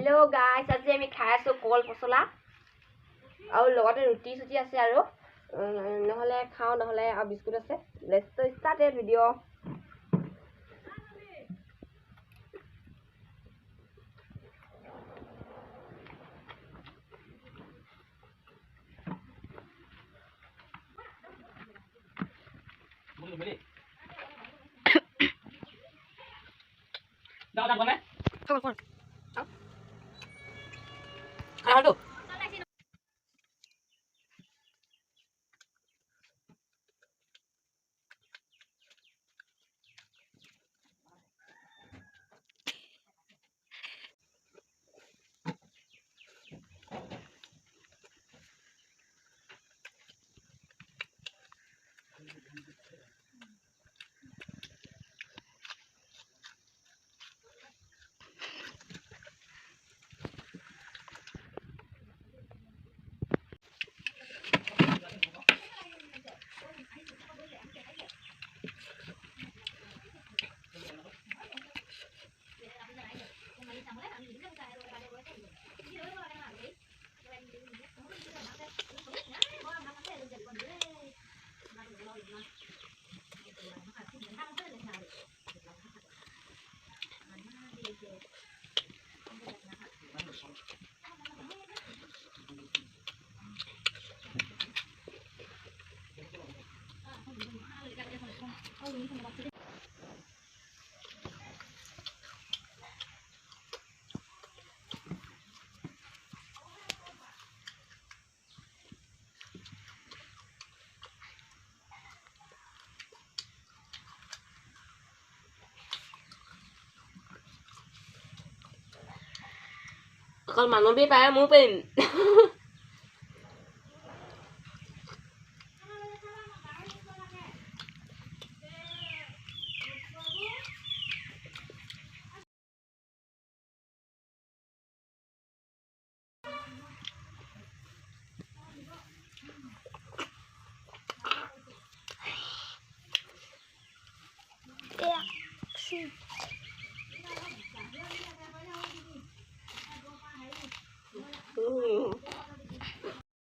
Hello guys, आज আমি খাই আছো কল পছলা আৰু লগতে ৰুটি সুটি আছে আৰু নহলে খাও নহলে আৰু বিস্কুট আছে। Let's start A video. Dapat apa nih? Come. Aduh. Con mà nó biết bài muốn pin. Yeah.